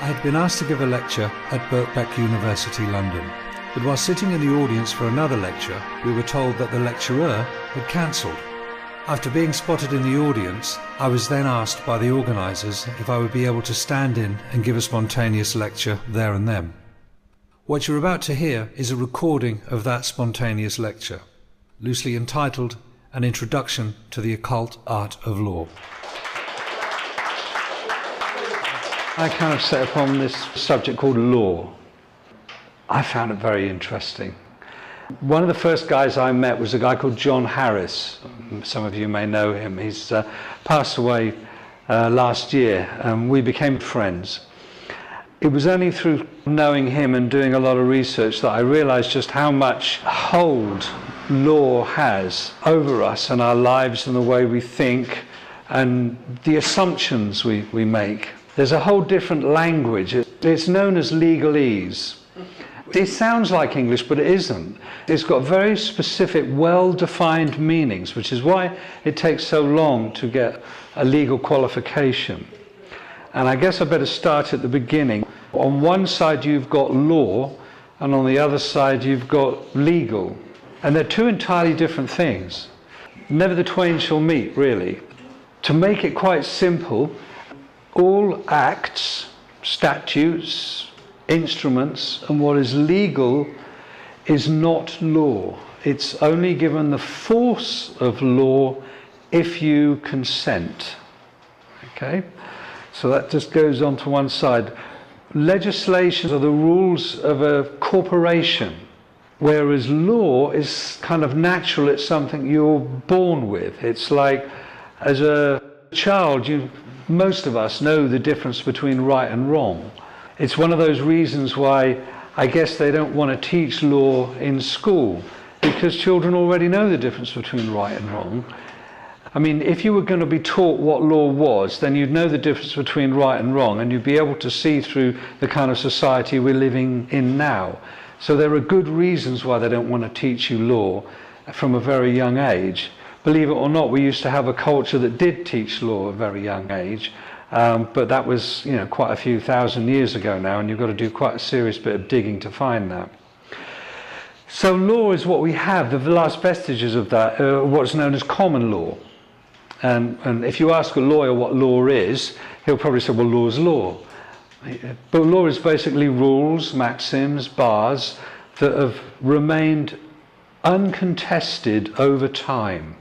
I had been asked to give a lecture at Birkbeck University, London, but while sitting in the audience for another lecture, we were told that the lecturer had cancelled. After being spotted in the audience, I was then asked by the organisers if I would be able to stand in and give a spontaneous lecture there and then. What you're about to hear is a recording of that spontaneous lecture, loosely entitled An Introduction to the Occult Art of Law. I kind of set upon this subject called law. I found it very interesting. One of the first guys I met was a guy called John Harris. Some of you may know him. He's passed away last year, and we became friends. It was only through knowing him and doing a lot of research that I realized just how much hold law has over us and our lives and the way we think and the assumptions we make. There's a whole different language. It's known as legalese. It sounds like English, but it isn't. It's got very specific, well-defined meanings, which is why it takes so long to get a legal qualification. And I guess I better start at the beginning. On one side you've got law, and on the other side you've got legal. And they're two entirely different things. Never the twain shall meet, really. To make it quite simple, all acts, statutes, instruments, and what is legal is not law. It's only given the force of law if you consent. Okay? So that just goes on to one side. Legislation are the rules of a corporation, whereas law is kind of natural. It's something you're born with. It's like, as a child, most of us know the difference between right and wrong. It's one of those reasons why I guess they don't want to teach law in school, because children already know the difference between right and wrong. I mean, if you were going to be taught what law was, then you'd know the difference between right and wrong, and you'd be able to see through the kind of society we're living in now. So there are good reasons why they don't want to teach you law from a very young age. Believe it or not, we used to have a culture that did teach law at a very young age, but that was, quite a few thousand years ago now, and you've got to do quite a serious bit of digging to find that. So law is what we have. The last vestiges of that are what's known as common law. And if you ask a lawyer what law is, he'll probably say, well, law is law. But law is basically rules, maxims, bars that have remained uncontested over time.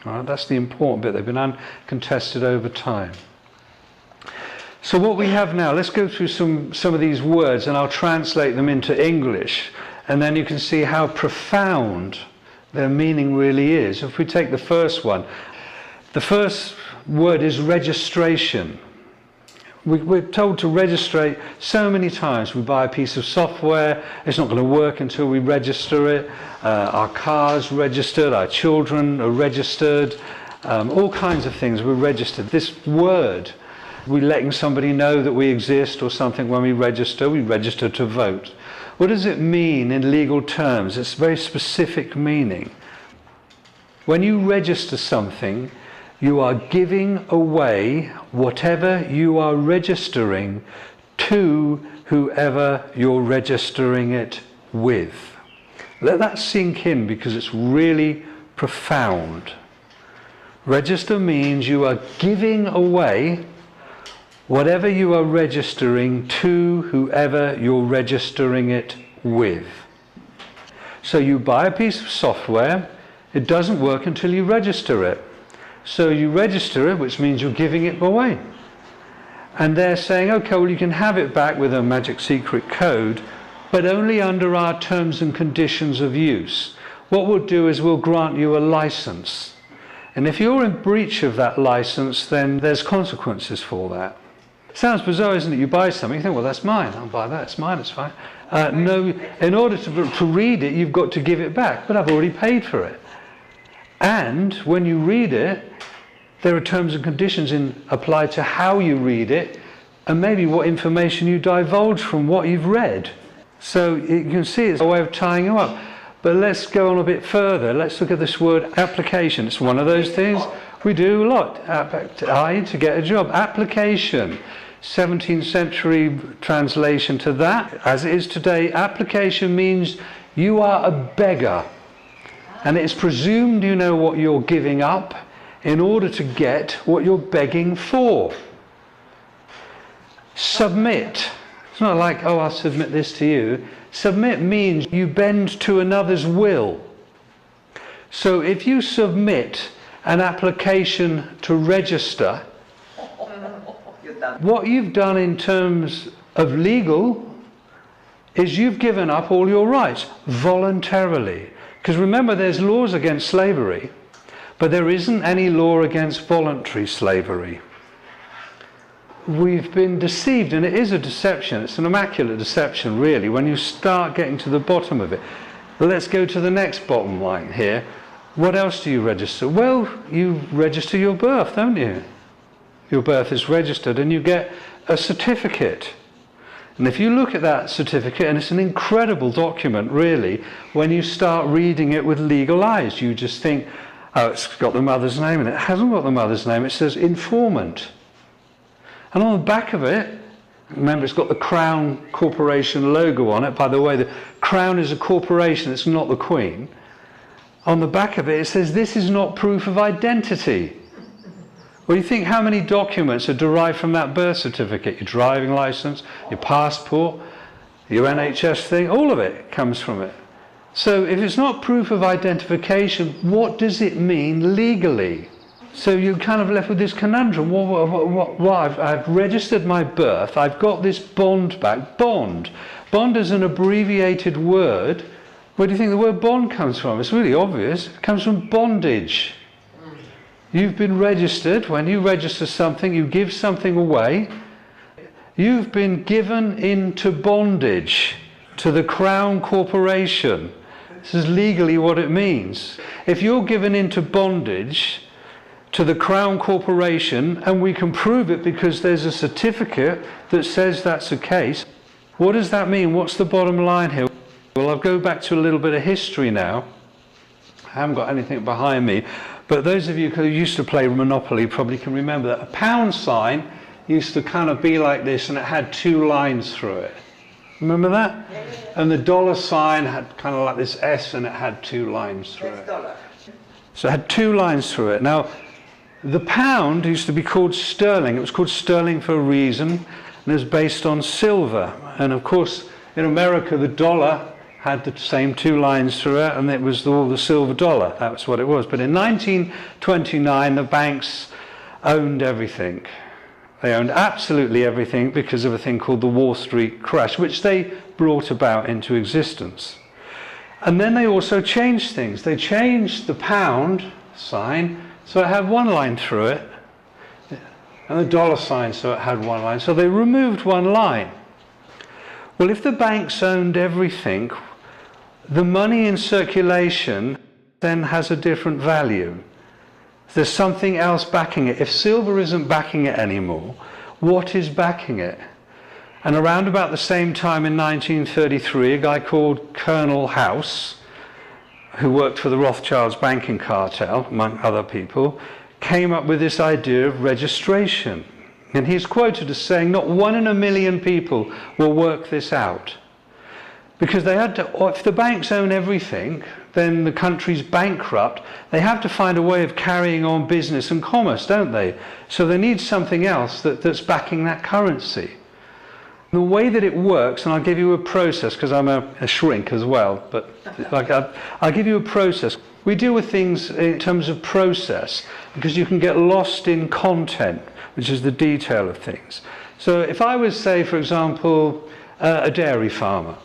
All right, that's the important bit. They've been uncontested over time. So what we have now, let's go through some of these words, and I'll translate them into English, and then you can see how profound their meaning really is. If we take the first one, the first word is registration. We're told to register so many times. We buy a piece of software, it's not going to work until we register it. Our car's registered, our children are registered, all kinds of things we're registered. This word, we're letting somebody know that we exist or something when we register to vote. What does it mean in legal terms? It's a very specific meaning. When you register something, you are giving away whatever you are registering to whoever you're registering it with. Let that sink in, because it's really profound. Register means you are giving away whatever you are registering to whoever you're registering it with. So you buy a piece of software, it doesn't work until you register it. So you register it, which means you're giving it away. And they're saying, okay, well, you can have it back with a magic secret code, but only under our terms and conditions of use. What we'll do is we'll grant you a license. And if you're in breach of that license, then there's consequences for that. Sounds bizarre, isn't it? You buy something, you think, well, that's mine. I'll buy that. It's mine, it's fine. No, in order to read it, you've got to give it back. But I've already paid for it. And when you read it, there are terms and conditions applied to how you read it, and maybe what information you divulge from what you've read. So you can see it's a way of tying you up. But let's go on a bit further. Let's look at this word application. It's one of those things We do a lot. I to get a job. Application. 17th century translation to that, as it is today, application means you are a beggar. And it's presumed you know what you're giving up in order to get what you're begging for. Submit. It's not like, oh, I'll submit this to you. Submit means you bend to another's will. So if you submit an application to register, what you've done in terms of legal is you've given up all your rights voluntarily. Because remember, there's laws against slavery, but there isn't any law against voluntary slavery. We've been deceived, and it is a deception. It's an immaculate deception, really, when you start getting to the bottom of it. But let's go to the next bottom line here. What else do you register? Well, you register your birth, don't you? Your birth is registered, and you get a certificate. And if you look at that certificate, and it's an incredible document, really, when you start reading it with legal eyes, you just think, oh, it's got the mother's name in it. It hasn't got the mother's name. It says informant. And on the back of it, remember, it's got the Crown Corporation logo on it. By the way, the Crown is a corporation, it's not the Queen. On the back of it, it says, this is not proof of identity. Well, you think how many documents are derived from that birth certificate? Your driving license, your passport, your NHS thing, all of it comes from it. So if it's not proof of identification, what does it mean legally? So you're kind of left with this conundrum. I've registered my birth, I've got this bond back. Bond. Bond is an abbreviated word. Where do you think the word bond comes from? It's really obvious. It comes from bondage. You've been registered. When you register something, you give something away. You've been given into bondage to the Crown Corporation. This is legally what it means. If you're given into bondage to the Crown Corporation, and we can prove it because there's a certificate that says that's the case, what does that mean? What's the bottom line here? Well, I'll go back to a little bit of history now. I haven't got anything behind me, but those of you who used to play Monopoly probably can remember that a pound sign used to kind of be like this, and it had two lines through it. Remember that? Yeah. And the dollar sign had kind of like this S, and it had two lines through it. Dollar. So it had two lines through it. Now, the pound used to be called sterling. It was called sterling for a reason, and it was based on silver. And of course, in America, the dollar had the same two lines through it, and it was the silver dollar. That was what it was. But in 1929, the banks owned everything. They owned absolutely everything because of a thing called the Wall Street crash, which they brought about into existence. And then they also changed things. They changed the pound sign so it had one line through it, and the dollar sign so it had one line. So they removed one line. Well, if the banks owned everything, the money in circulation then has a different value. There's something else backing it. If silver isn't backing it anymore, what is backing it? And around about the same time in 1933, a guy called Colonel House, who worked for the Rothschilds banking cartel, among other people, came up with this idea of registration. And he's quoted as saying, not 1 in a million people will work this out. Because they had to, if the banks own everything, then the country's bankrupt. They have to find a way of carrying on business and commerce, don't they? So they need something else that's backing that currency. The way that it works, and I'll give you a process, because I'm a shrink as well, but I'll give you a process. We deal with things in terms of process, because you can get lost in content, which is the detail of things. So if I was, say, for example, a dairy farmer.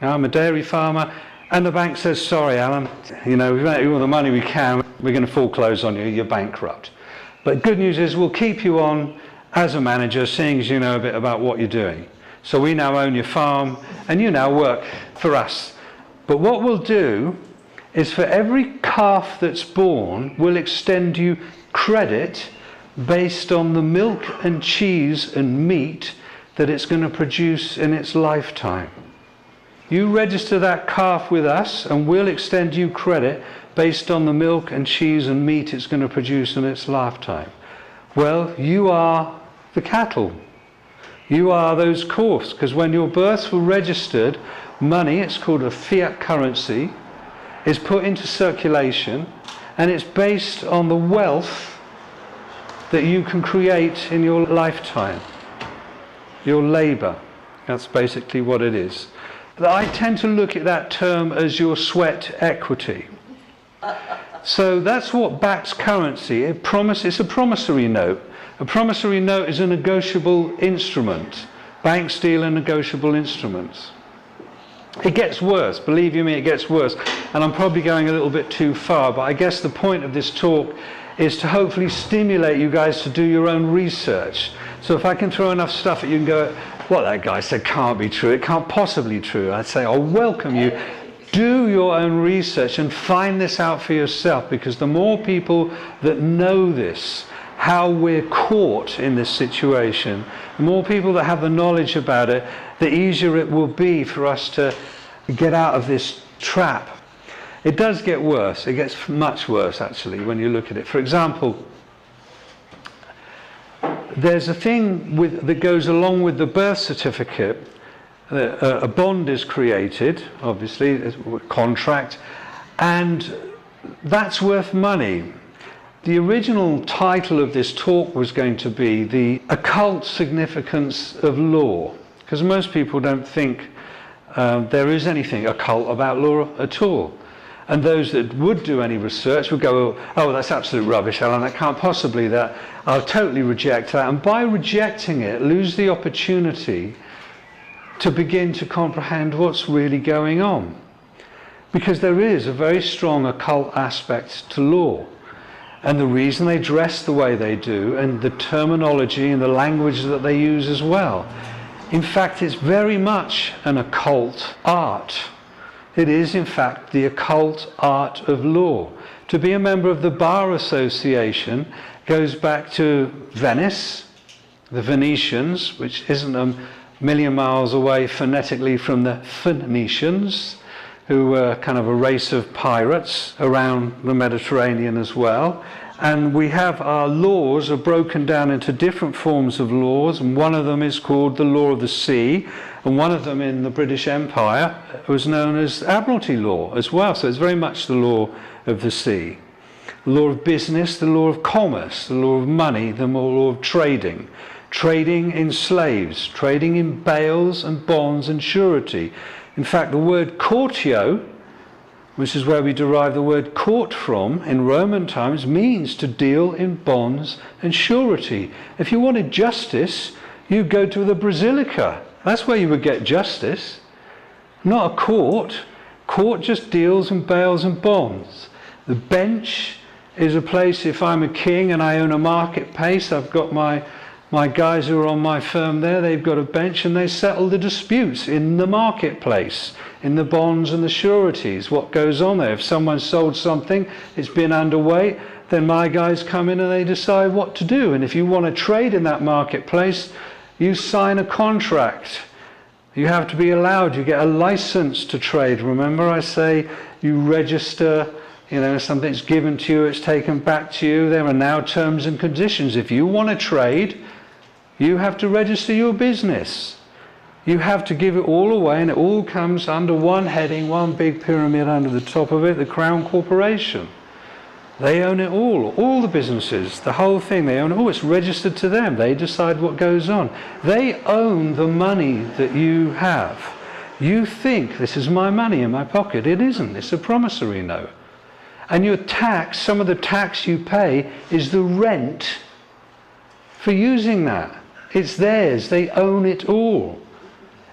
Now, I'm a dairy farmer, and the bank says, sorry, Alan, we've made all the money we can, we're going to foreclose on you, you're bankrupt. But good news is we'll keep you on as a manager, seeing as you know a bit about what you're doing. So we now own your farm, and you now work for us. But what we'll do is for every calf that's born, we'll extend you credit based on the milk and cheese and meat that it's going to produce in its lifetime. You register that calf with us, and we'll extend you credit based on the milk and cheese and meat it's going to produce in its lifetime. Well, you are the cattle. You are those cows, because when your births were registered, money, it's called a fiat currency, is put into circulation, and it's based on the wealth that you can create in your lifetime, your labour. That's basically what it is. I tend to look at that term as your sweat equity. So that's what backs currency. It's a promissory note. A promissory note is a negotiable instrument. Banks deal in negotiable instruments. It gets worse, believe you me, it gets worse. And I'm probably going a little bit too far, but I guess the point of this talk is to hopefully stimulate you guys to do your own research. So if I can throw enough stuff at you and go, what that guy said can't be true, it can't possibly be true, I'd say, I'll welcome you. Do your own research and find this out for yourself, because the more people that know this, how we're caught in this situation, the more people that have the knowledge about it, the easier it will be for us to get out of this trap. It does get worse. It gets much worse, actually, when you look at it. For example, there's a thing that goes along with the birth certificate. A bond is created, obviously, a contract, and that's worth money. The original title of this talk was going to be The Occult Significance of Law, because most people don't think there is anything occult about law at all. And those that would do any research would go, oh, that's absolute rubbish, Alan, that can't possibly, that I'll totally reject that. And by rejecting it, lose the opportunity to begin to comprehend what's really going on. Because there is a very strong occult aspect to law. And the reason they dress the way they do, and the terminology and the language that they use as well. In fact, it's very much an occult art. It is, in fact, the occult art of law. To be a member of the Bar Association goes back to Venice, the Venetians, which isn't a million miles away phonetically from the Phoenicians, who were kind of a race of pirates around the Mediterranean as well. And we have our laws are broken down into different forms of laws, and one of them is called the law of the sea, and one of them in the British Empire was known as Admiralty law as well. So it's very much the law of the sea. The law of business, the law of commerce, the law of money, the law of trading. Trading in slaves, trading in bales and bonds and surety. In fact, the word courtio, which is where we derive the word court from in Roman times, means to deal in bonds and surety. If you wanted justice, you go to the basilica. That's where you would get justice. Not a court. Court just deals in bales and bonds. The bench is a place, if I'm a king and I own a marketplace, I've got my guys who are on my firm there, they've got a bench and they settle the disputes in the marketplace, in the bonds and the sureties, what goes on there. If someone sold something, it's been underweight, then my guys come in and they decide what to do. And if you want to trade in that marketplace, you sign a contract. You have to be allowed, you get a license to trade. Remember I say you register, something's given to you, it's taken back to you. There are now terms and conditions. If you want to trade, you have to register your business. You have to give it all away, and it all comes under one heading, one big pyramid under the top of it, the Crown Corporation. They own it all the businesses, the whole thing, they own it all. It's registered to them. They decide what goes on. They own the money that you have. You think, this is my money in my pocket. It isn't. It's a promissory note. And your tax, some of the tax you pay, is the rent for using that. It's theirs. They own it all.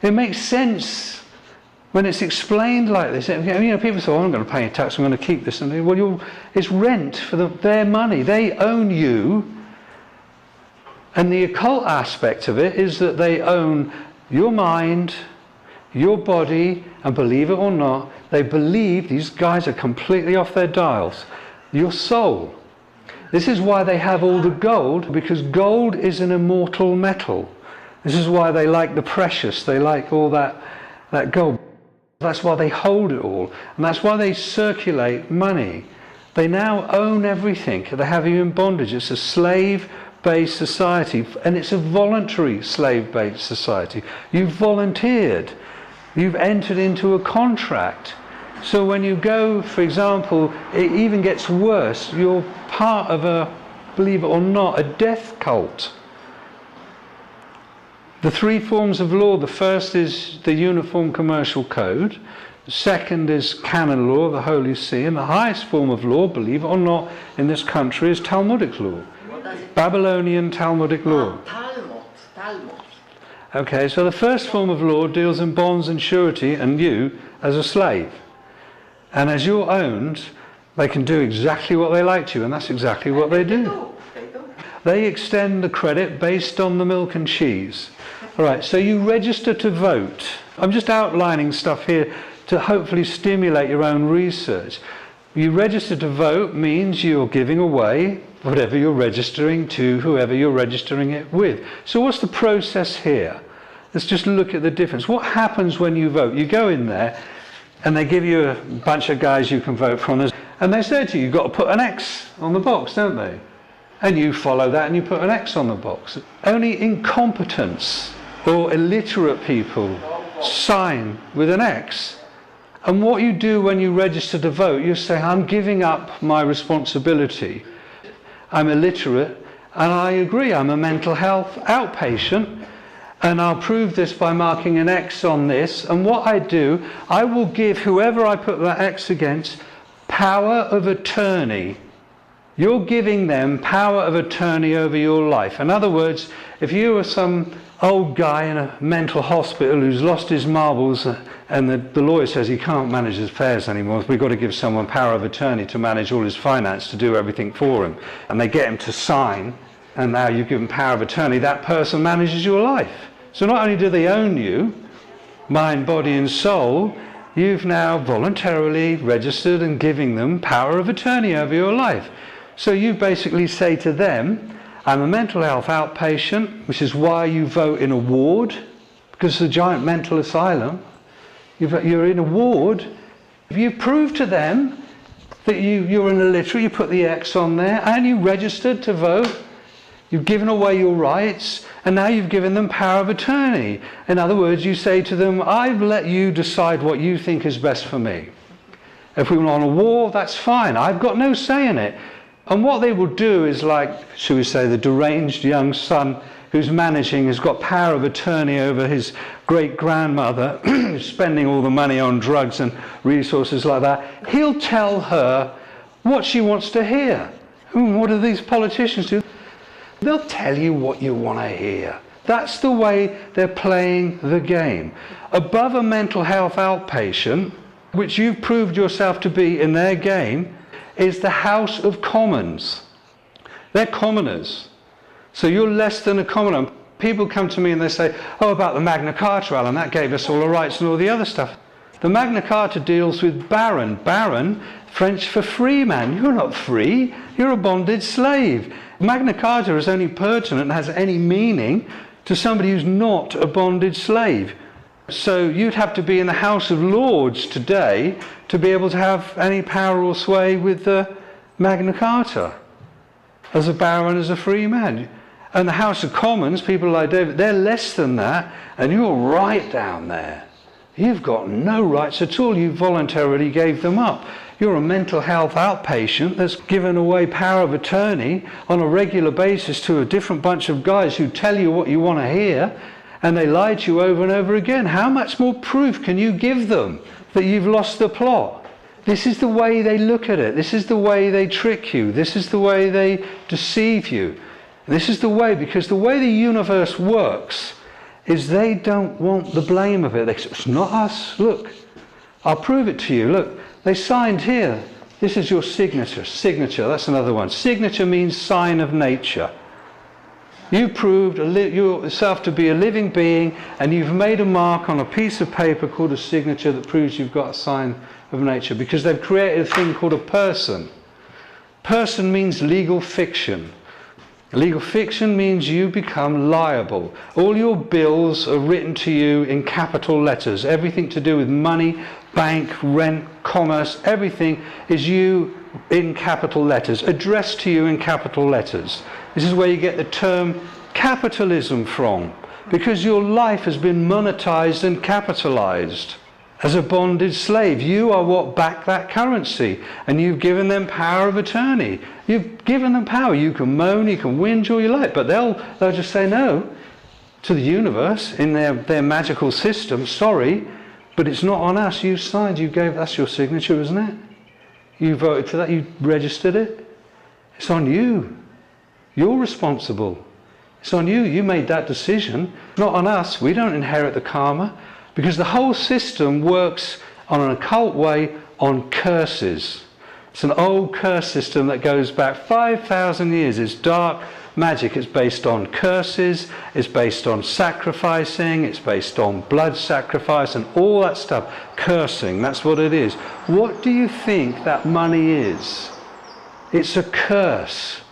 It makes sense when it's explained like this. People say, I'm going to pay a tax, I'm going to keep this. And well, it's rent for their money. They own you. And the occult aspect of it is that they own your mind, your body, and believe it or not, they believe, these guys are completely off their dials, your soul. This is why they have all the gold, because gold is an immortal metal. This is why they like the precious, they like all that gold. That's why they hold it all, and that's why they circulate money. They now own everything. They have you in bondage. It's a slave-based society, and it's a voluntary slave-based society. You've volunteered. You've entered into a contract. So when you go, for example, it even gets worse. You're part of a, believe it or not, a death cult. The three forms of law: the first is the Uniform Commercial Code, the second is canon law, the Holy See, and the highest form of law, believe it or not, in this country is Talmudic law. Babylonian Talmudic law. Talmud. Okay, so the first form of law deals in bonds and surety and you as a slave. And as you're owned, they can do exactly what they like to you, and that's exactly what they do. They extend the credit based on the milk and cheese. All right, so you register to vote. I'm just outlining stuff here to hopefully stimulate your own research. You register to vote means you're giving away whatever you're registering to whoever you're registering it with. So what's the process here? Let's just look at the difference. What happens when you vote? You go in there and they give you a bunch of guys you can vote from, and they say to you, you've got to put an X on the box, don't they? And you follow that and you put an X on the box. Only incompetence or illiterate people sign with an X. And what you do when you register to vote, you say, I'm giving up my responsibility. I'm illiterate, and I agree, I'm a mental health outpatient, and I'll prove this by marking an X on this. And what I do, I will give whoever I put that X against power of attorney. You're giving them power of attorney over your life. In other words, if you were some old guy in a mental hospital who's lost his marbles, and the lawyer says he can't manage his affairs anymore, we've got to give someone power of attorney to manage all his finance, to do everything for him, and they get him to sign, and now you've given power of attorney, that person manages your life. So not only do they own you, mind, body and soul, you've now voluntarily registered and giving them power of attorney over your life. So you basically say to them, I'm a mental health outpatient, which is why you vote in a ward, because it's a giant mental asylum. You're in a ward. If you prove to them that you're an illiterate, you put the X on there, and you registered to vote, you've given away your rights, and now you've given them power of attorney. In other words, you say to them, I've let you decide what you think is best for me. If we went on a war, that's fine. I've got no say in it. And what they will do is, like, shall we say, the deranged young son who's managing has got power of attorney over his great-grandmother who's spending all the money on drugs and resources like that. He'll tell her what she wants to hear. What do these politicians do? They'll tell you what you want to hear. That's the way they're playing the game. Above a mental health outpatient, which you've proved yourself to be in their game, is the House of Commons. They're commoners. So you're less than a commoner. People come to me and they say, oh, about the Magna Carta, Alan, that gave us all the rights and all the other stuff. The Magna Carta deals with baron. Baron, French for free man. You're not free, you're a bonded slave. Magna Carta is only pertinent and has any meaning to somebody who's not a bonded slave. So you'd have to be in the House of Lords today to be able to have any power or sway with the Magna Carta as a baron, as a free man. And the House of Commons, people like David, they're less than that, and you're right down there. You've got no rights at all. You voluntarily gave them up. You're a mental health outpatient that's given away power of attorney on a regular basis to a different bunch of guys who tell you what you want to hear, and they lie to you over and over again. How much more proof can you give them that you've lost the plot? This is the way they look at it. This is the way they trick you. This is the way they deceive you. This is the way, because the way the universe works is they don't want the blame of it. They say, it's not us. Look, I'll prove it to you. Look, they signed here. This is your signature. Signature, that's another one. Signature means sign of nature. You proved yourself to be a living being, and you've made a mark on a piece of paper called a signature that proves you've got a sign of nature, because they've created a thing called a person. Person means legal fiction. Legal fiction means you become liable. All your bills are written to you in capital letters. Everything to do with money, bank, rent, commerce, everything is you in capital letters, addressed to you in capital letters. This is where you get the term capitalism from, because your life has been monetized and capitalized. As a bonded slave, you are what back that currency, and you've given them power of attorney. You've given them power. You can moan, you can whinge all you like, but they'll just say no to the universe in their magical system. Sorry, but it's not on us. You signed, you gave, that's your signature, isn't it? You voted for that, you registered it. It's on you. You're responsible. It's on you. You made that decision, not on us. We don't inherit the karma. Because the whole system works on an occult way on curses. It's an old curse system that goes back 5,000 years. It's dark magic. It's based on curses. It's based on sacrificing. It's based on blood sacrifice and all that stuff. Cursing, that's what it is. What do you think that money is? It's a curse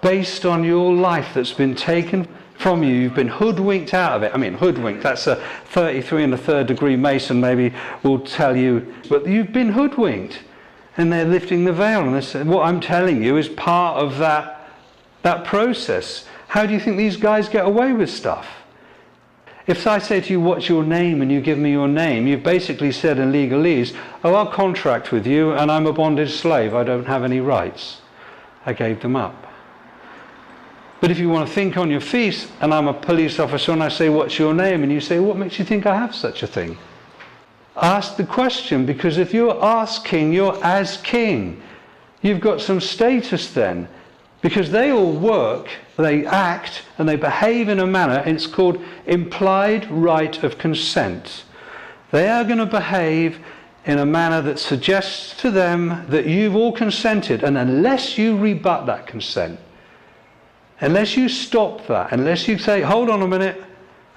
based on your life that's been taken from you. You've been hoodwinked out of it. I mean, hoodwinked, that's a 33 and a third degree Mason maybe will tell you, but you've been hoodwinked, and they're lifting the veil, and this, what I'm telling you is part of that process. How do you think these guys get away with stuff? If I say to you, what's your name, and you give me your name, you've basically said in legalese, oh, I'll contract with you, and I'm a bonded slave, I don't have any rights. I gave them up. But if you want to think on your feet, and I'm a police officer and I say, what's your name? And you say, what makes you think I have such a thing? Ask the question, because if you're asking, you're as king. You've got some status then. Because they all work, they act, and they behave in a manner, and it's called implied right of consent. They are going to behave in a manner that suggests to them that you've all consented, and unless you rebut that consent, unless you stop that, unless you say, hold on a minute,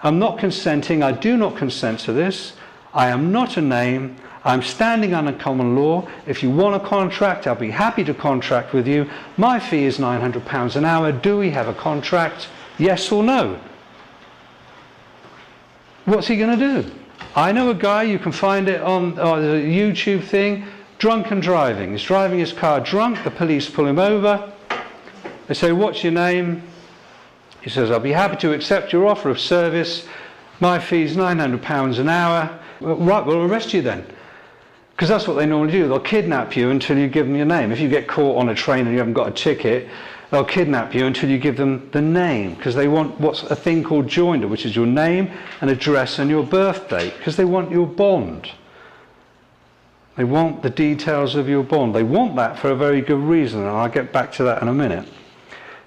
I'm not consenting, I do not consent to this, I am not a name, I'm standing under common law, if you want a contract, I'll be happy to contract with you, my fee is £900 an hour, do we have a contract, yes or no? What's he going to do? I know a guy, you can find it on the YouTube thing, drunken driving. He's driving his car drunk, the police pull him over. They say, what's your name? He says, I'll be happy to accept your offer of service. My fee's £900 an hour. Well, right, we'll arrest you then. Because that's what they normally do. They'll kidnap you until you give them your name. If you get caught on a train and you haven't got a ticket, they'll kidnap you until you give them the name. Because they want what's a thing called joinder, which is your name and address and your birth date. Because they want your bond. They want the details of your bond. They want that for a very good reason. And I'll get back to that in a minute.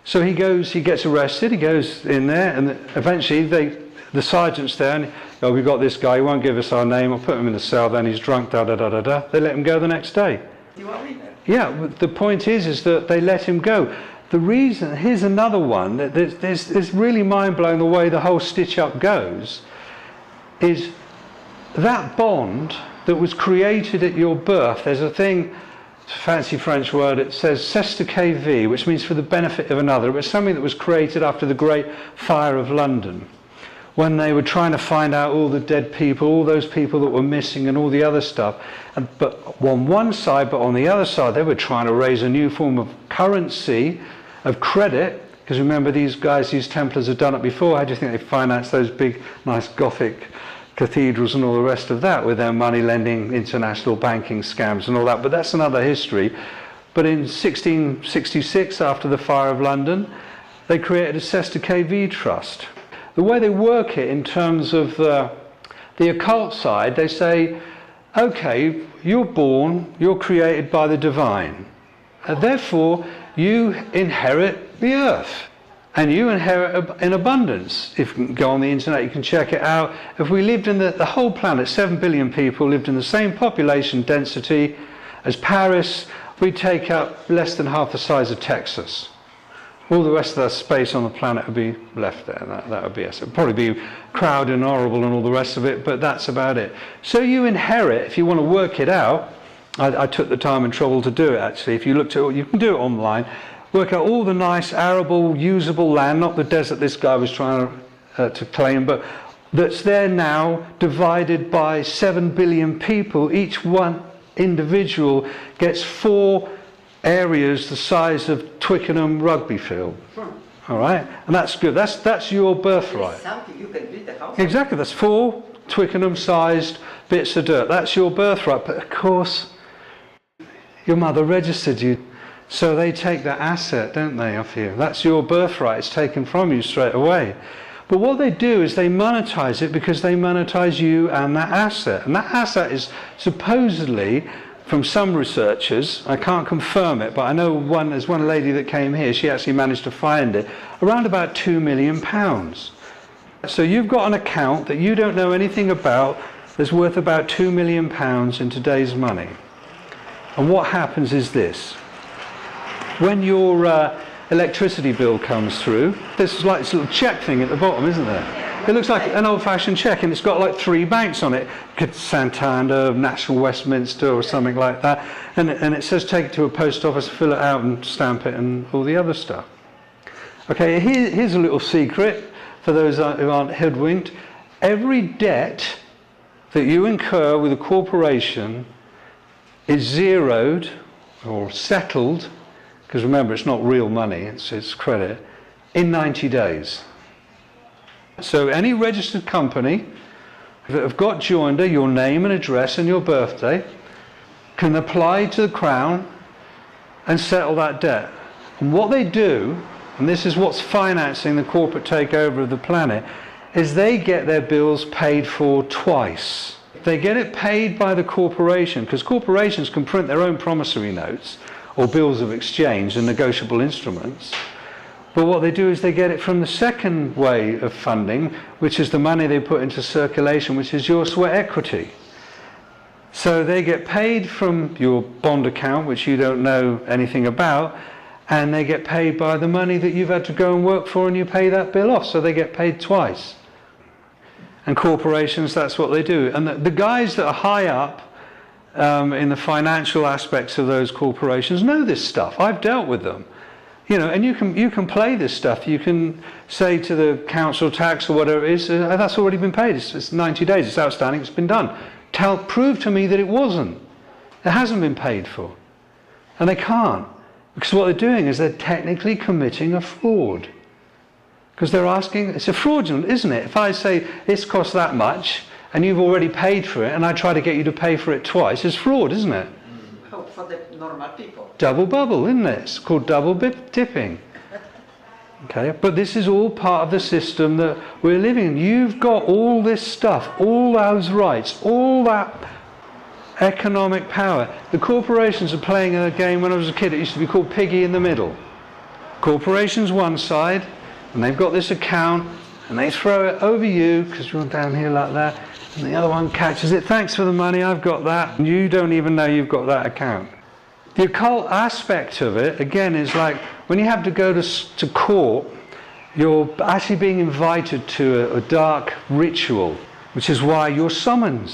So he gets arrested, he goes in there, and eventually the sergeant's there, and oh, we've got this guy, he won't give us our name, I'll put him in the cell, then he's drunk, da-da-da-da-da. They let him go the next day. You want me there? Yeah, the point is that they let him go. The reason, here's another one, it's really mind-blowing the way the whole stitch-up goes, is that bond that was created at your birth, there's a thing, it's a fancy French word, it says c'est de vie, which means for the benefit of another. It was something that was created after the Great Fire of London, when they were trying to find out all the dead people, all those people that were missing and all the other stuff. But on one side, but on the other side, they were trying to raise a new form of currency, of credit, because remember these guys, these Templars had done it before. How do you think they financed those big, nice Gothic cathedrals and all the rest of that with their money lending, international banking scams and all that? But that's another history. But in 1666, after the Fire of London, they created a c'est de vie trust. The way they work it in terms of the occult side, they say, okay, you're born, you're created by the divine. Therefore, you inherit the earth. And you inherit in abundance. If you can go on the internet, you can check it out. If we lived in the whole planet, 7 billion people lived in the same population density as Paris, we'd take up less than half the size of Texas. All the rest of the space on the planet would be left there. That would be us. It would probably be crowded and horrible and all the rest of it, but that's about it. So you inherit, if you want to work it out, I took the time and trouble to do it actually. If you looked at it, you can do it online. work out all the nice arable, usable land, not the desert this guy was trying to claim, but that's there now, divided by 7 billion people. Each one individual gets 4 areas the size of Twickenham rugby field. All right, and that's good. That's your birthright. Something you can build a house. Exactly. That's 4 Twickenham-sized bits of dirt. That's your birthright. But of course, your mother registered you, so they take that asset, don't they, off you? That's your birthright. It's taken from you straight away. But what they do is they monetize it because they monetize you and that asset. And that asset is supposedly, from some researchers, I can't confirm it, but I know there's one lady that came here, she actually managed to find it, around about £2 million. So you've got an account that you don't know anything about that's worth about £2 million in today's money. And what happens is this. When your electricity bill comes through, there's like this little check thing at the bottom, isn't there? It looks like an old-fashioned check, and it's got like 3 banks on it. Santander, National Westminster, or something like that. And it says take it to a post office, fill it out and stamp it and all the other stuff. Okay, here's a little secret for those who aren't hoodwinked. Every debt that you incur with a corporation is zeroed or settled, because remember, it's not real money, it's credit, in 90 days. So any registered company that have got joinder, your name and address and your birthday, can apply to the Crown and settle that debt. And what they do, and this is what's financing the corporate takeover of the planet, is they get their bills paid for twice. They get it paid by the corporation, because corporations can print their own promissory notes or bills of exchange and negotiable instruments. But what they do is they get it from the second way of funding, which is the money they put into circulation, which is your sweat equity. So they get paid from your bond account, which you don't know anything about, and they get paid by the money that you've had to go and work for, and you pay that bill off, so they get paid twice. And corporations, that's what they do. And the guys that are high up in the financial aspects of those corporations know this stuff. I've dealt with them. You know, and you can play this stuff. You can say to the council tax or whatever it is, that's already been paid. It's 90 days. It's outstanding. It's been done. Prove to me that it wasn't. It hasn't been paid for. And they can't. Because what they're doing is they're technically committing a fraud. Because they're asking, it's a fraudulent, isn't it? If I say it's cost that much and you've already paid for it and I try to get you to pay for it twice, it's fraud, isn't it? For the normal people. Double bubble, isn't it? It's called double dipping. Okay, but this is all part of the system that we're living in. You've got all this stuff, all those rights, all that economic power. The corporations are playing a game. When I was a kid, it used to be called piggy in the middle. Corporations one side, and they've got this account, and they throw it over you, because you're down here like that, and the other one catches it. Thanks for the money, I've got that. And you don't even know you've got that account. The occult aspect of it, again, is like when you have to go to court, you're actually being invited to a dark ritual, which is why you're summoned.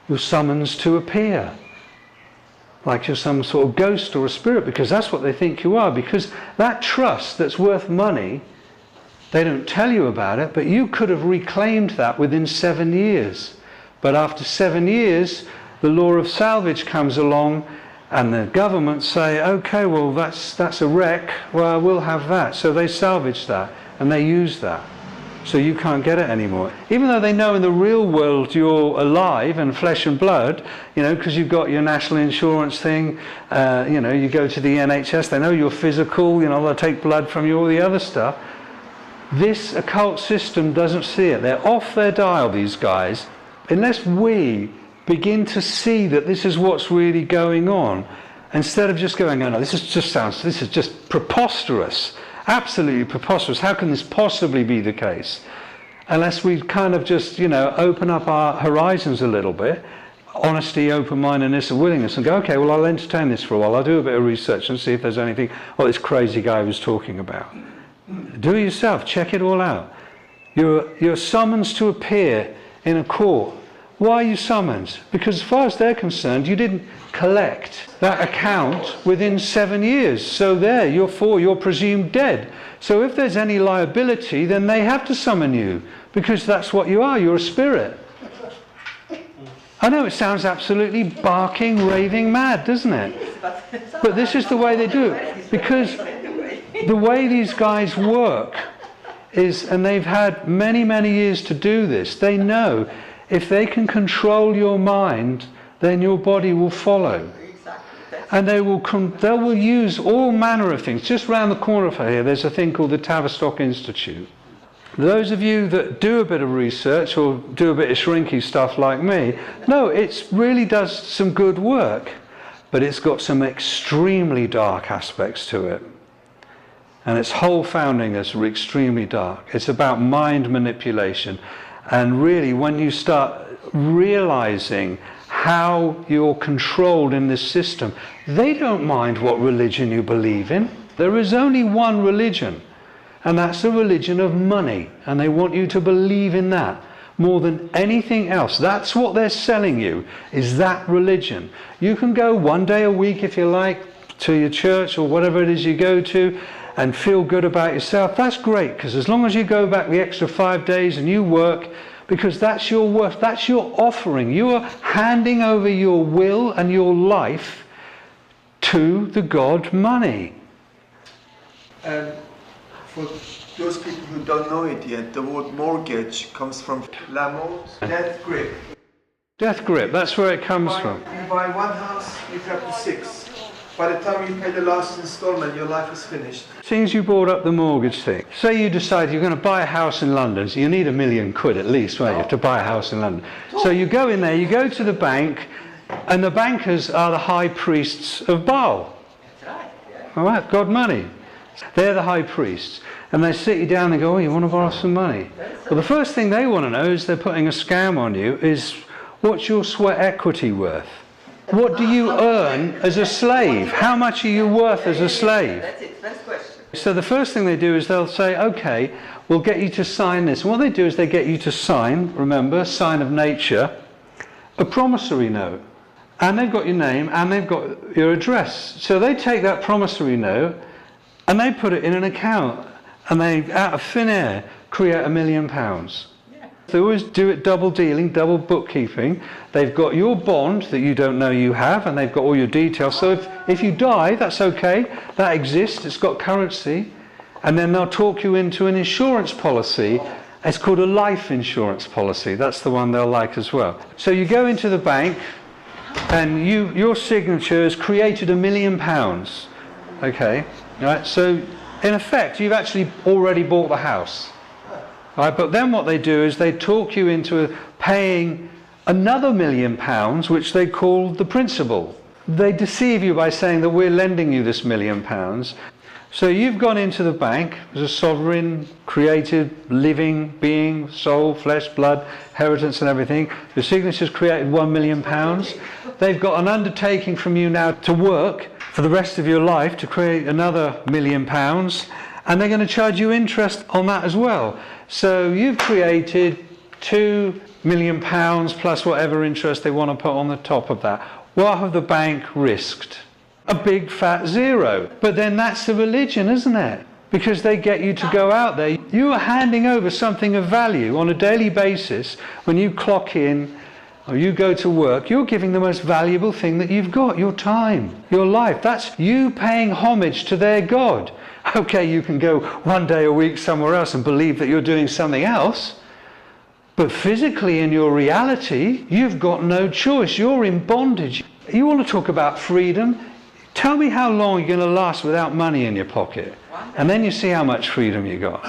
You're summoned to appear, like you're some sort of ghost or a spirit, because that's what they think you are. Because that trust that's worth money, they don't tell you about it, but you could have reclaimed that within 7 years. But after 7 years, the law of salvage comes along, and the government say, okay, well, that's a wreck, well, we'll have that. So they salvage that, and they use that. So you can't get it anymore. Even though they know in the real world you're alive and flesh and blood, you know, because you've got your national insurance thing, you know, you go to the NHS, they know you're physical, you know, they'll take blood from you, all the other stuff. This occult system doesn't see it. They're off their dial, these guys. Unless we begin to see that this is what's really going on, instead of just going, oh no, this is just preposterous, absolutely preposterous. How can this possibly be the case? Unless we kind of just, you know, open up our horizons a little bit, honesty, open-mindedness and willingness, and go, okay, well, I'll entertain this for a while. I'll do a bit of research and see if there's anything what this crazy guy was talking about. Do it yourself. Check it all out. You're summoned to appear in a court Why are you summoned? Because as far as they're concerned, you didn't collect that account within 7 years. So there, you're presumed dead. So if there's any liability, then they have to summon you, because that's what you are. You're a spirit. I know it sounds absolutely barking, raving mad, doesn't it? But this is the way they do it. Because the way these guys work is, and they've had many, many years to do this, they know if they can control your mind, then your body will follow. And they will use all manner of things. Just round the corner from here, there's a thing called the Tavistock Institute. Those of you that do a bit of research or do a bit of shrinky stuff like me, no, it really does some good work, but it's got some extremely dark aspects to it. And its whole founding is extremely dark. It's about mind manipulation. And really, when you start realizing how you're controlled in this system, they don't mind what religion you believe in. There is only one religion, and that's the religion of money. And they want you to believe in that more than anything else. That's what they're selling you, is that religion. You can go one day a week, if you like, to your church or whatever it is you go to, and feel good about yourself. That's great, because as long as you go back the extra 5 days and you work, because that's your worth, that's your offering. You are handing over your will and your life to the god money. And for those people who don't know it yet, the word mortgage comes from la mort, death grip. Death grip, that's where it comes from. You buy one house, you have to 6. By the time you pay the last installment, your life is finished. Since you brought up the mortgage thing, say you decide you're going to buy a house in London, so you need £1 million at least, won't you, to buy a house in London. So you go in there, you go to the bank, and the bankers are the high priests of Baal. That's right, yeah. All right, God money. They're the high priests. And they sit you down and go, oh, you want to borrow some money? Well, the first thing they want to know is they're putting a scam on you is, what's your sweat equity worth? What do you earn as a slave? How much are you worth as a slave? That's it, first question. So the first thing they do is they'll say, okay, we'll get you to sign this. And what they do is they get you to sign, remember, sign of nature, a promissory note. And they've got your name and they've got your address. So they take that promissory note and they put it in an account, and they, out of thin air, create £1 million. They always do it double dealing, double bookkeeping. They've got your bond that you don't know you have, and they've got all your details. So if you die, that's okay. That exists. It's got currency. And then they'll talk you into an insurance policy. It's called a life insurance policy. That's the one they'll like as well. So you go into the bank, and your signature has created £1 million. Okay, right? So in effect, you've actually already bought the house. Right, but then what they do is they talk you into paying another £1 million, which they call the principal. They deceive you by saying that we're lending you this £1 million. So you've gone into the bank as a sovereign, created, living being, soul, flesh, blood, inheritance and everything. Your signature's created £1 million. They've got an undertaking from you now to work for the rest of your life to create another £1 million. And they're going to charge you interest on that as well. So you've created £2 million plus whatever interest they want to put on the top of that. What have the bank risked? A big fat zero. But then that's the religion, isn't it? Because they get you to go out there. You are handing over something of value on a daily basis. When you clock in or you go to work, you're giving the most valuable thing that you've got, your time, your life. That's you paying homage to their God. Okay, you can go one day a week somewhere else and believe that you're doing something else, but physically in your reality, you've got no choice. You're in bondage. You want to talk about freedom? Tell me how long you're going to last without money in your pocket, and then you see how much freedom you got.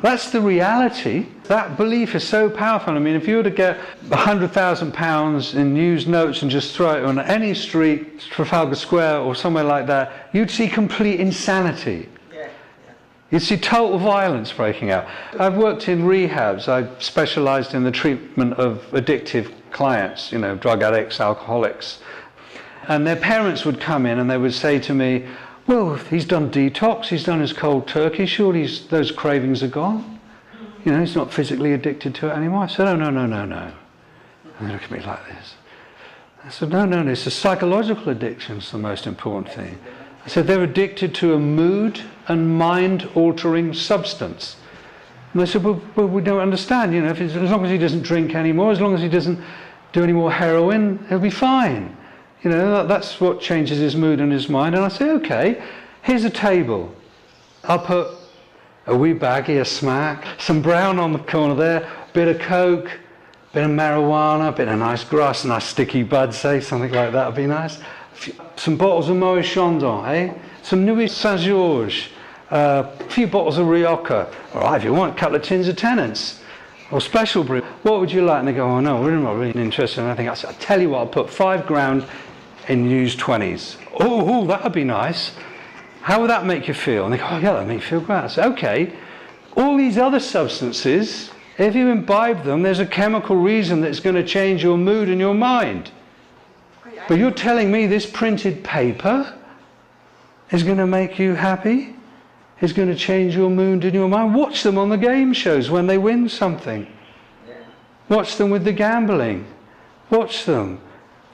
That's the reality. That belief is so powerful. I mean, if you were to get £100,000 in used notes and just throw it on any street, Trafalgar Square or somewhere like that, you'd see complete insanity. You'd see total violence breaking out. I've worked in rehabs. I've specialised in the treatment of addictive clients, you know, drug addicts, alcoholics. And their parents would come in and they would say to me, well, he's done detox, he's done his cold turkey, surely those cravings are gone. You know, he's not physically addicted to it anymore. I said, oh, no. And they look at me like this. I said, no, it's the psychological addiction's the most important thing. I said, they're addicted to a mood and mind-altering substance. And they said, well, we don't understand, you know, as long as he doesn't drink anymore, as long as he doesn't do any more heroin, he'll be fine. You know, that's what changes his mood and his mind. And I say, okay, here's a table. I'll put a wee baggie of smack, some brown on the corner there, a bit of coke, a bit of marijuana, a bit of nice grass, a nice sticky bud, say, something like that would be nice. Some bottles of Moet Chandon, eh? Some Nuit Saint-Georges, a few bottles of Rioja, all right, if you want, a couple of tins of Tennant's, or Special Brew. What would you like? And they go, oh no, we're not really interested in anything. I said, I'll tell you what, I'll put £5 in used 20s. Oh, that would be nice. How would that make you feel? And they go, oh yeah, that makes you feel great. I said, okay, all these other substances, if you imbibe them, there's a chemical reason that's going to change your mood and your mind. But you're telling me this printed paper is going to make you happy? Is going to change your mood and your mind? Watch them on the game shows when they win something. Watch them with the gambling. Watch them.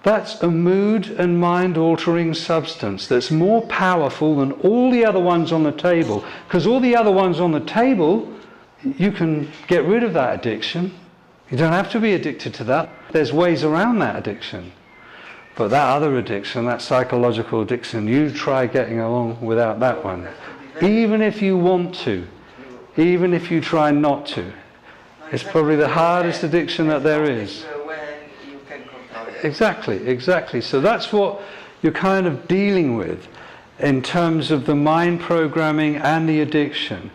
That's a mood and mind altering substance that's more powerful than all the other ones on the table. Because all the other ones on the table, you can get rid of that addiction. You don't have to be addicted to that. There's ways around that addiction. But that other addiction, that psychological addiction, you try getting along without that one. Even if you want to, even if you try not to. It's probably the hardest addiction that there is. Exactly. So that's what you're kind of dealing with in terms of the mind programming and the addiction.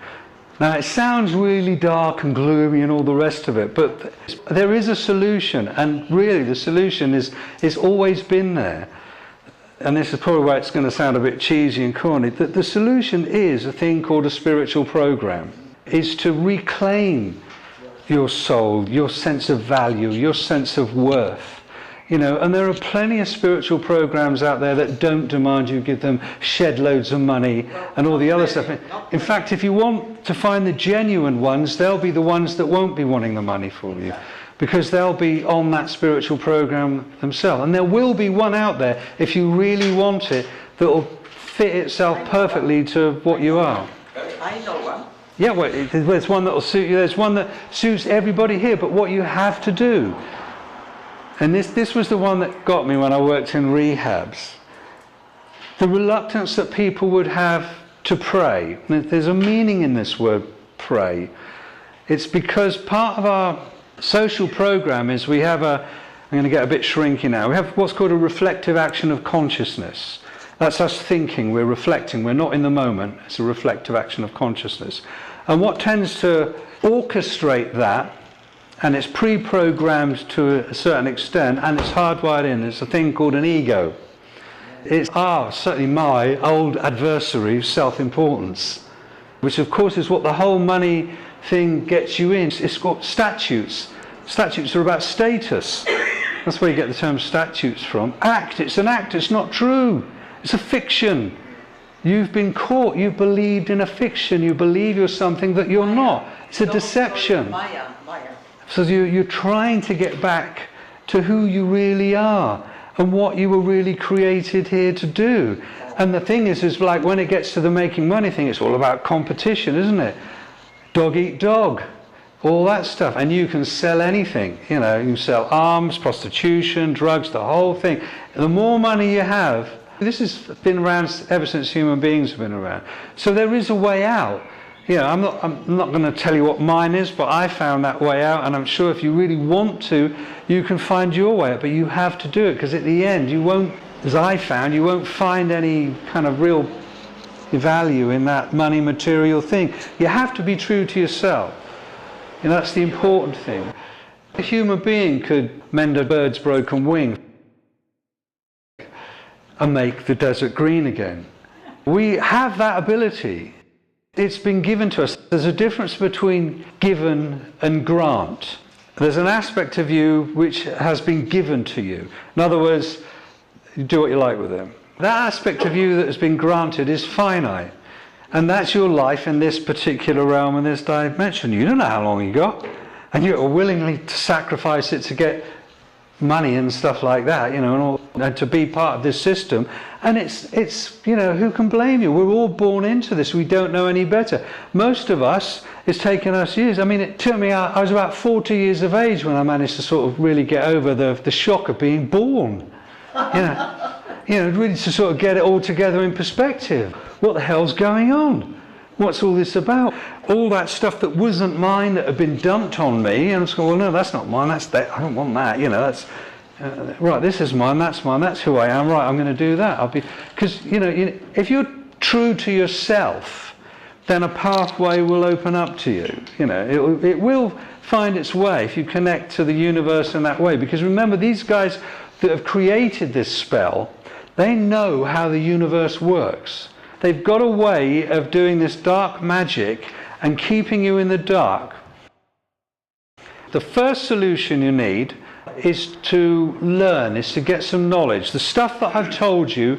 Now it sounds really dark and gloomy and all the rest of it, but there is a solution, and really the solution is always been there. And this is probably why it's going to sound a bit cheesy and corny. The solution is a thing called a spiritual program. Is to reclaim your soul, your sense of value, your sense of worth. You know, and there are plenty of spiritual programs out there that don't demand you give them shed loads of money and all the other stuff. In fact, if you want to find the genuine ones, they'll be the ones that won't be wanting the money for you, because they'll be on that spiritual program themselves. And there will be one out there, if you really want it, that will fit itself perfectly to what you are. I know one. Yeah, well, there's one that will suit you. There's one that suits everybody here. But what you have to do, and this was the one that got me when I worked in rehabs, the reluctance that people would have to pray. There's a meaning in this word, pray. It's because part of our social program is we have I'm going to get a bit shrinky now, we have what's called a reflective action of consciousness. That's us thinking, we're reflecting, we're not in the moment. It's a reflective action of consciousness. And what tends to orchestrate that, and it's pre-programmed to a certain extent, and it's hardwired in, it's a thing called an ego. It's certainly my old adversary, self-importance, which of course is what the whole money thing gets you in. It's got statutes. Statutes are about status. That's where you get the term statutes from. It's an act, it's not true. It's a fiction. You've been caught, you've believed in a fiction, you believe you're something that you're not. It's a deception. Maya. So you're trying to get back to who you really are and what you were really created here to do. And the thing is like when it gets to the making money thing, it's all about competition, isn't it? Dog eat dog, all that stuff. And you can sell anything, you know, you can sell arms, prostitution, drugs, the whole thing. The more money you have, this has been around ever since human beings have been around. So there is a way out. You know, I'm not going to tell you what mine is, but I found that way out, and I'm sure if you really want to, you can find your way out, but you have to do it, because at the end you won't, as I found, you won't find any kind of real value in that money material thing. You have to be true to yourself. And that's the important thing. A human being could mend a bird's broken wing and make the desert green again. We have that ability. It's been given to us. There's a difference between given and grant. There's an aspect of you which has been given to you. In other words, you do what you like with them. That aspect of you that has been granted is finite. And that's your life in this particular realm and this dimension. You don't know how long you got. And you're willingly to sacrifice it to get money and stuff like that, you know, and to be part of this system. And it's you know, who can blame you? We're all born into this. We don't know any better. Most of us, it's taken us years. I mean, it took me, I was about 40 years of age when I managed to sort of really get over the shock of being born. You know, really to sort of get it all together in perspective. What the hell's going on? What's all this about? All that stuff that wasn't mine that had been dumped on me, and I was going, well, no, that's not mine, that's that. I don't want that, you know, that's, right, this is mine, that's who I am, right, I'm going to do that. Because, you know, if you're true to yourself, then a pathway will open up to you. You know, it will find its way if you connect to the universe in that way. Because remember, these guys that have created this spell, they know how the universe works. They've got a way of doing this dark magic and keeping you in the dark. The first solution you need is to learn, is to get some knowledge. The stuff that I've told you,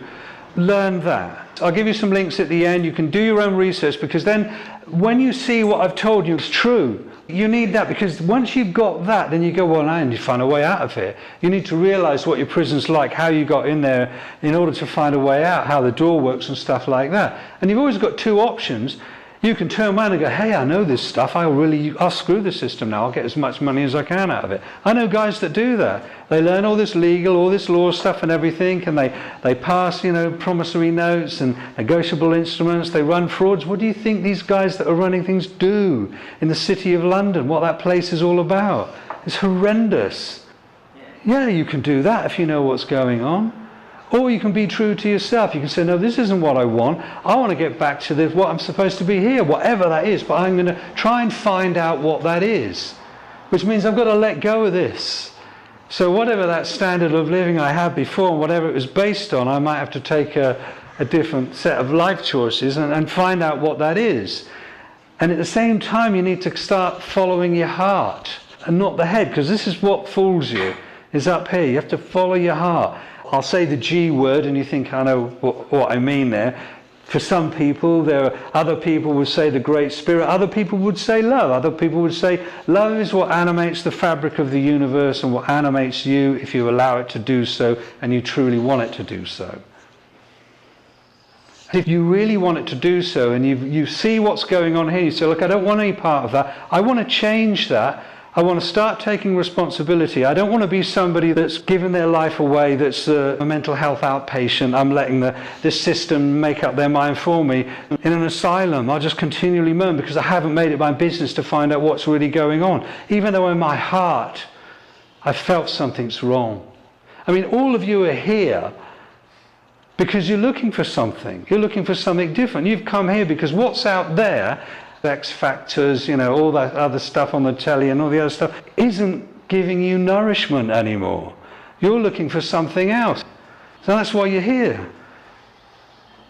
learn that. I'll give you some links at the end. You can do your own research, because then when you see what I've told you is true, you need that, because once you've got that, then you go, well, I need to find a way out of here. You need to realize what your prison's like, how you got in there in order to find a way out, how the door works and stuff like that. And you've always got two options. You can turn around and go, hey, I know this stuff, I'll screw the system now, I'll get as much money as I can out of it. I know guys that do that. They learn all this legal, all this law stuff and everything, and they pass, you know, promissory notes and negotiable instruments, they run frauds. What do you think these guys that are running things do in the City of London, what that place is all about? It's horrendous. Yeah, you can do that if you know what's going on. Or you can be true to yourself. You can say, no, this isn't what I want. I want to get back to this, what I'm supposed to be here, whatever that is. But I'm going to try and find out what that is. Which means I've got to let go of this. So whatever that standard of living I had before, and whatever it was based on, I might have to take a different set of life choices and find out what that is. And at the same time, you need to start following your heart and not the head. Because this is what fools you, is up here. You have to follow your heart. I'll say the G word and you think I know what I mean there. For some people, other people would say the Great Spirit, other people would say love, other people would say love is what animates the fabric of the universe and what animates you if you allow it to do so and you truly want it to do so. If you really want it to do so and you see what's going on here, you say, look, I don't want any part of that, I want to change that. I want to start taking responsibility. I don't want to be somebody that's given their life away, that's a mental health outpatient. I'm letting this system make up their mind for me. In an asylum, I'll just continually moan because I haven't made it my business to find out what's really going on. Even though in my heart, I felt something's wrong. I mean, all of you are here because you're looking for something. You're looking for something different. You've come here because what's out there, X Factors, you know, all that other stuff on the telly and all the other stuff, isn't giving you nourishment anymore. You're looking for something else. So that's why you're here.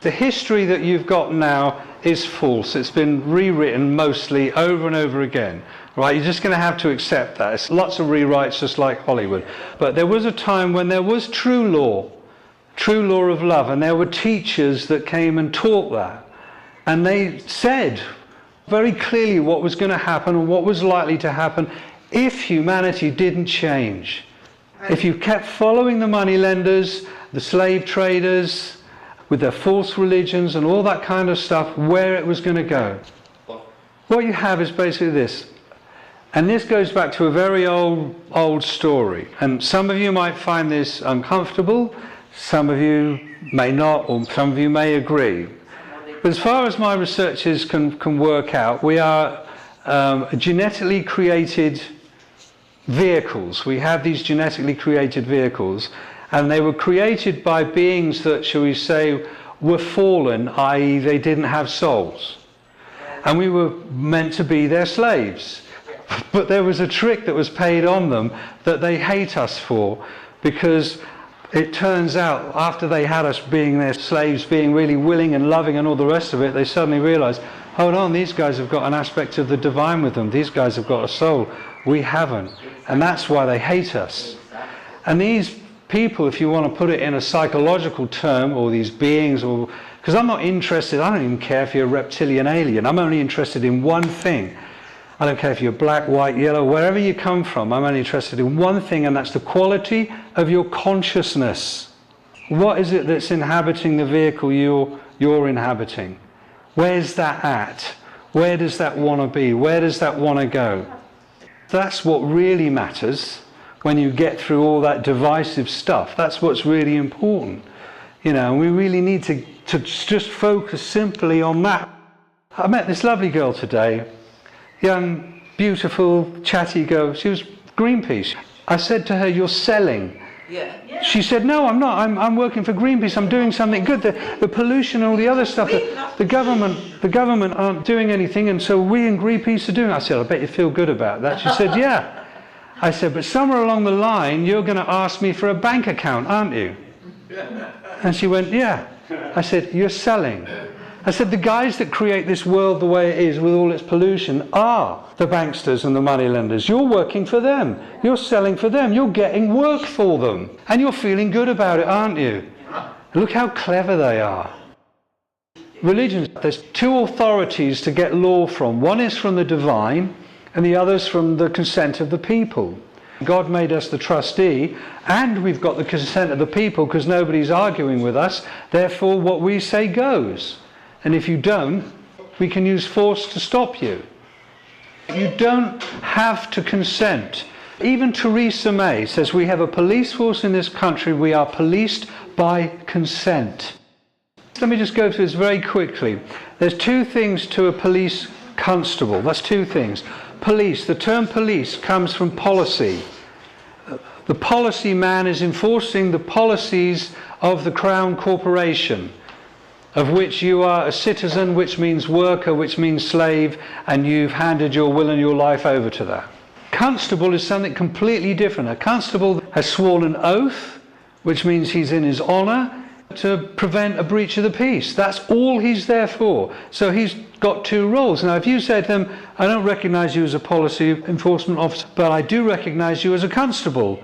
The history that you've got now is false. It's been rewritten mostly over and over again. Right? You're just going to have to accept that. It's lots of rewrites just like Hollywood. But there was a time when there was true law of love, and there were teachers that came and taught that. And they said very clearly what was going to happen and what was likely to happen if humanity didn't change. If you kept following the moneylenders, the slave traders, with their false religions and all that kind of stuff, where it was going to go. What you have is basically this. And this goes back to a very old story. And some of you might find this uncomfortable, some of you may not, or some of you may agree. But as far as my researchers can work out, we are genetically created vehicles. We have these genetically created vehicles, and they were created by beings that, shall we say, were fallen, i.e. they didn't have souls. And we were meant to be their slaves. But there was a trick that was paid on them that they hate us for, because it turns out, after they had us being their slaves, being really willing and loving and all the rest of it, they suddenly realized, hold on, these guys have got an aspect of the divine with them. These guys have got a soul. We haven't. And that's why they hate us. And these people, if you want to put it in a psychological term, or these beings, or because I'm not interested, I don't even care if you're a reptilian alien. I'm only interested in one thing. I don't care if you're black, white, yellow, wherever you come from. I'm only interested in one thing, and that's the quality of your consciousness. What is it that's inhabiting the vehicle you're inhabiting? Where's that at? Where does that want to be? Where does that want to go? That's what really matters when you get through all that divisive stuff. That's what's really important. You know, and we really need to just focus simply on that. I met this lovely girl today, young, beautiful, chatty girl. She was Greenpeace. I said to her, "You're selling." Yeah. She said, "No, I'm not. I'm working for Greenpeace. I'm doing something good. The pollution and all the other stuff, the government aren't doing anything, and so we in Greenpeace are doing it." I said, "I bet you feel good about that." She said, "Yeah." I said, "But somewhere along the line, you're going to ask me for a bank account, aren't you?" And she went, "Yeah." I said, "You're selling." I said, "The guys that create this world the way it is with all its pollution are the banksters and the moneylenders. You're working for them. You're selling for them. You're getting work for them. And you're feeling good about it, aren't you?" Look how clever they are. Religions, there's two authorities to get law from. One is from the divine, and the other is from the consent of the people. God made us the trustee, and we've got the consent of the people because nobody's arguing with us. Therefore, what we say goes. And if you don't, we can use force to stop you. You don't have to consent. Even Theresa May says we have a police force in this country. We are policed by consent. Let me just go through this very quickly. There's two things to a police constable. That's two things. Police. The term police comes from policy. The policy man is enforcing the policies of the Crown Corporation, of which you are a citizen, which means worker, which means slave, and you've handed your will and your life over to that. Constable is something completely different. A constable has sworn an oath, which means he's in his honour, to prevent a breach of the peace. That's all he's there for. So he's got two roles. Now, if you say to them, "I don't recognise you as a policy enforcement officer, but I do recognise you as a constable,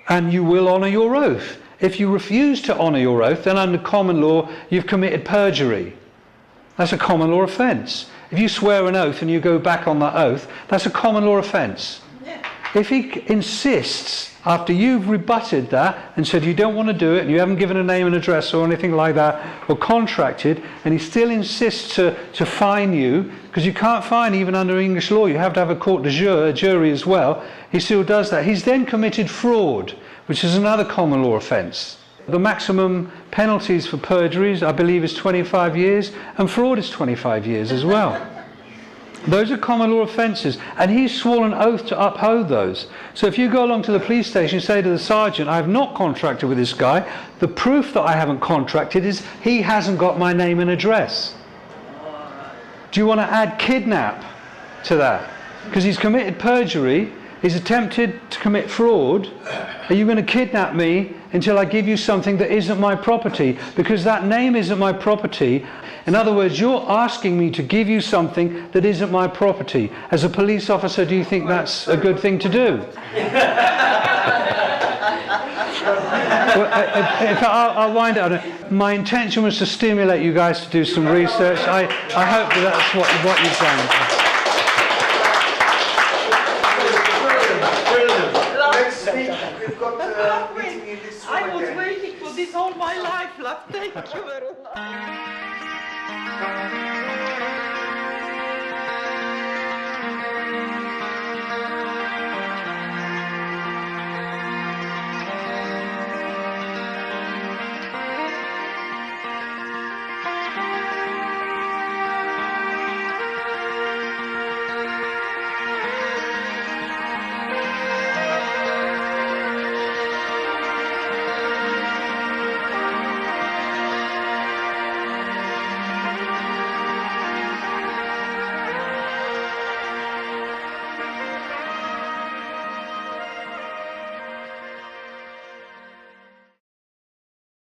and you will honour your oath." If you refuse to honour your oath, then under common law, you've committed perjury. That's a common law offence. If you swear an oath and you go back on that oath, that's a common law offence. Yeah. If he insists, after you've rebutted that and said you don't want to do it, and you haven't given a name and address or anything like that, or contracted, and he still insists to fine you, because you can't fine even under English law, you have to have a court de jure, a jury as well, he still does that. He's then committed fraud, which is another common law offence. The maximum penalties for perjuries, I believe, is 25 years, and fraud is 25 years as well. Those are common law offences, and he's sworn an oath to uphold those. So if you go along to the police station and say to the sergeant, "I have not contracted with this guy, the proof that I haven't contracted is he hasn't got my name and address." Do you want to add kidnap to that? Because he's committed perjury, he's attempted to commit fraud. Are you going to kidnap me until I give you something that isn't my property? Because that name isn't my property. In other words, you're asking me to give you something that isn't my property. As a police officer, do you think that's a good thing to do? I'll wind up. My intention was to stimulate you guys to do some research. I hope that's what you've done. Next week we've got a meeting in this room I was again. waiting for this all my life, love. Thank you very much.